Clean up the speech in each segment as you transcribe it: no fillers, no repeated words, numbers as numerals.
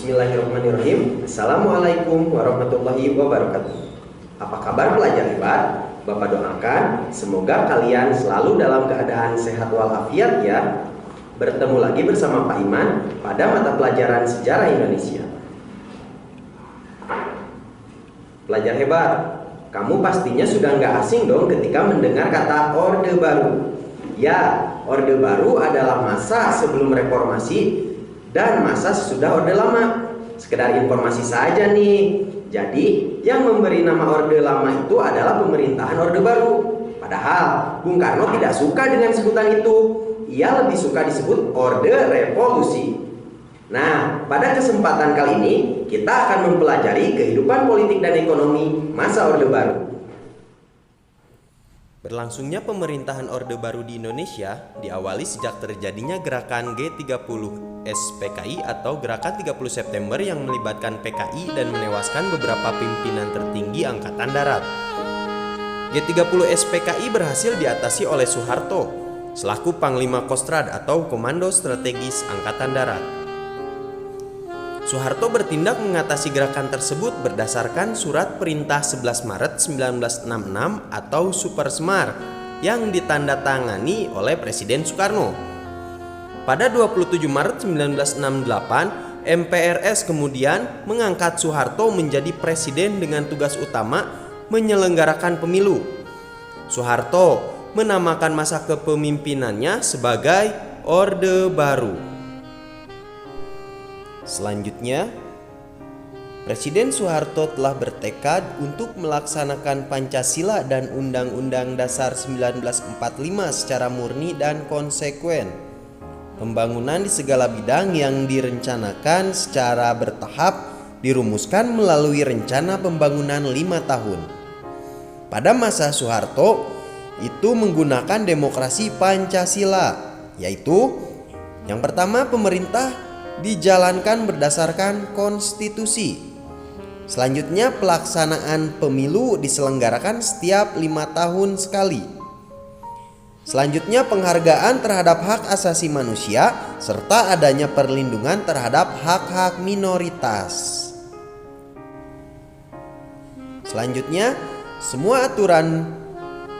Bismillahirrahmanirrahim. Assalamualaikum warahmatullahi wabarakatuh. Apa kabar pelajar hebat? Bapak doakan semoga kalian selalu dalam keadaan sehat walafiat ya. Bertemu lagi bersama Pak Iman pada mata pelajaran Sejarah Indonesia. Pelajar hebat, kamu pastinya sudah nggak asing dong ketika mendengar kata Orde Baru. Ya, Orde Baru adalah masa sebelum reformasi dan masa sesudah Orde Lama. Sekedar informasi saja nih. Jadi yang memberi nama Orde Lama itu adalah pemerintahan Orde Baru. Padahal Bung Karno tidak suka dengan sebutan itu. Ia lebih suka disebut Orde Revolusi. Nah, pada kesempatan kali ini kita akan mempelajari kehidupan politik dan ekonomi masa Orde Baru. Berlangsungnya pemerintahan Orde Baru di Indonesia diawali sejak terjadinya gerakan G30 SPKI atau Gerakan 30 September yang melibatkan PKI dan menewaskan beberapa pimpinan tertinggi Angkatan Darat. G30 SPKI berhasil diatasi oleh Soeharto selaku Panglima Kostrad atau Komando Strategis Angkatan Darat. Soeharto bertindak mengatasi gerakan tersebut berdasarkan Surat Perintah 11 Maret 1966 atau Super Semar yang ditandatangani oleh Presiden Soekarno. Pada 27 Maret 1968, MPRS kemudian mengangkat Soeharto menjadi presiden dengan tugas utama menyelenggarakan pemilu. Soeharto menamakan masa kepemimpinannya sebagai Orde Baru. Selanjutnya, Presiden Soeharto telah bertekad untuk melaksanakan Pancasila dan Undang-Undang Dasar 1945 secara murni dan konsekuen. Pembangunan di segala bidang yang direncanakan secara bertahap dirumuskan melalui rencana pembangunan 5 tahun. Pada masa Soeharto, itu menggunakan demokrasi Pancasila, yaitu yang pertama, pemerintah dijalankan berdasarkan konstitusi. Selanjutnya, pelaksanaan pemilu diselenggarakan setiap 5 tahun sekali. Selanjutnya, penghargaan terhadap hak asasi manusia serta adanya perlindungan terhadap hak-hak minoritas. Selanjutnya, semua aturan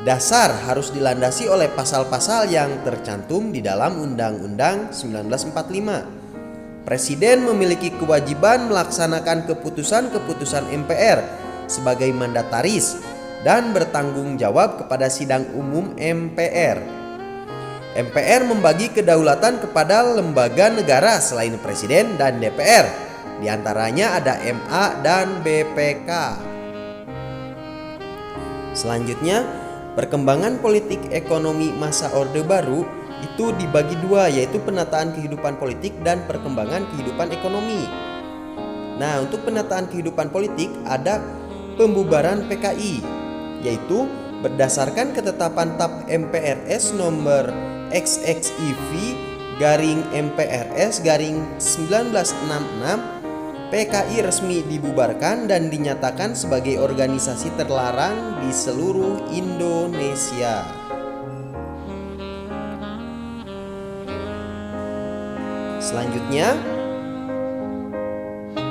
dasar harus dilandasi oleh pasal-pasal yang tercantum di dalam Undang-Undang 1945. Presiden memiliki kewajiban melaksanakan keputusan-keputusan MPR sebagai mandataris dan bertanggung jawab kepada sidang umum MPR. MPR membagi kedaulatan kepada lembaga negara selain Presiden dan DPR. Di antaranya ada MA dan BPK. Selanjutnya, perkembangan politik ekonomi masa Orde Baru itu dibagi dua, yaitu penataan kehidupan politik dan perkembangan kehidupan ekonomi. Nah, untuk penataan kehidupan politik ada pembubaran PKI, yaitu berdasarkan ketetapan TAP MPRS nomor XXIV/MPRS/1966, PKI resmi dibubarkan dan dinyatakan sebagai organisasi terlarang di seluruh Indonesia. Selanjutnya,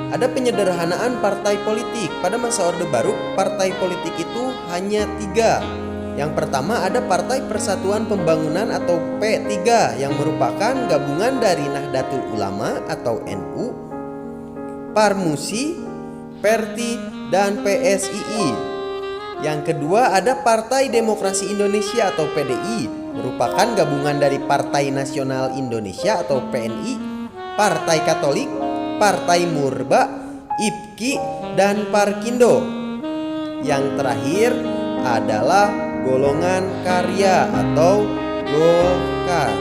ada penyederhanaan partai politik. Pada masa Orde Baru, partai politik itu hanya 3. Yang pertama ada Partai Persatuan Pembangunan atau P3 yang merupakan gabungan dari Nahdlatul Ulama atau NU, Parmusi, Perti, dan PSII. Yang kedua ada Partai Demokrasi Indonesia atau PDI, merupakan gabungan dari Partai Nasional Indonesia atau PNI, Partai Katolik, Partai Murba, IPKI, dan Parkindo. Yang terakhir adalah Golongan Karya atau Golkar.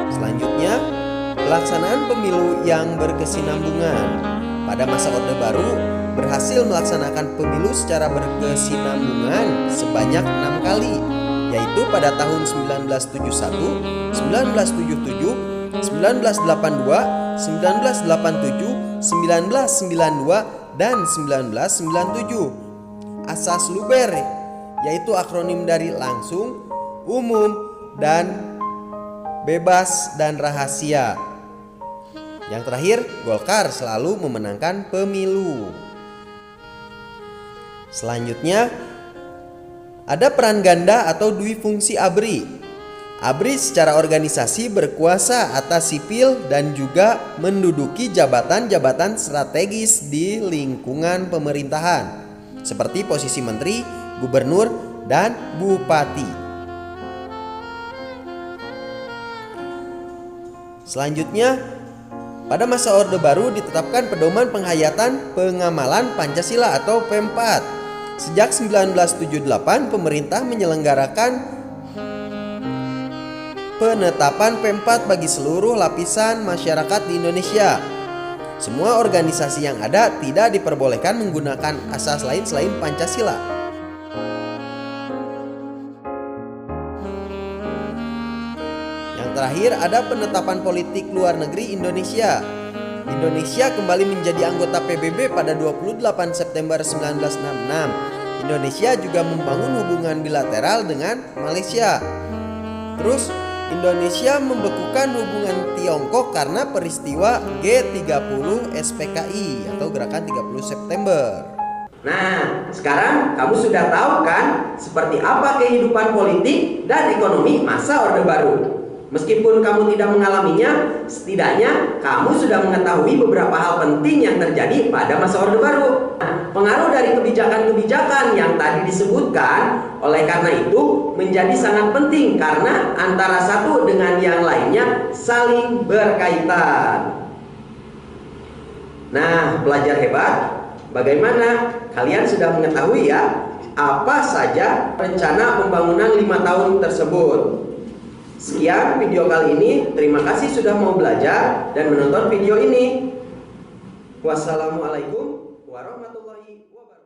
Selanjutnya, pelaksanaan pemilu yang berkesinambungan. Pada masa Orde Baru berhasil melaksanakan pemilu secara berkesinambungan sebanyak 6 kali, yaitu pada tahun 1971, 1977, 1982, 1987, 1992, dan 1997. Asas Luber yaitu akronim dari langsung, umum, dan bebas dan rahasia. Yang terakhir, Golkar selalu memenangkan pemilu. Selanjutnya, ada peran ganda atau duifungsi ABRI. ABRI secara organisasi berkuasa atas sipil dan juga menduduki jabatan-jabatan strategis di lingkungan pemerintahan, seperti posisi menteri, gubernur, dan bupati. Selanjutnya, pada masa Orde Baru ditetapkan pedoman penghayatan pengamalan Pancasila atau P4. Sejak 1978, pemerintah menyelenggarakan penetapan P4 bagi seluruh lapisan masyarakat di Indonesia. Semua organisasi yang ada tidak diperbolehkan menggunakan asas lain selain Pancasila. Yang terakhir, ada penetapan politik luar negeri Indonesia. Indonesia kembali menjadi anggota PBB pada 28 September 1966. Indonesia juga membangun hubungan bilateral dengan Malaysia. Terus, Indonesia membekukan hubungan Tiongkok karena peristiwa G30 SPKI atau Gerakan 30 September. Nah, sekarang kamu sudah tahu kan seperti apa kehidupan politik dan ekonomi masa Orde Baru. Meskipun kamu tidak mengalaminya, setidaknya kamu sudah mengetahui beberapa hal penting yang terjadi pada masa Orde Baru. Nah, pengaruh dari kebijakan-kebijakan yang tadi disebutkan, oleh karena itu menjadi sangat penting karena antara satu dengan yang lainnya saling berkaitan. Nah, pelajar hebat, bagaimana? Kalian sudah mengetahui ya apa saja rencana pembangunan 5 tahun tersebut. Sekian video kali ini. Terima kasih sudah mau belajar dan menonton video ini. Wassalamualaikum warahmatullahi wabarakatuh.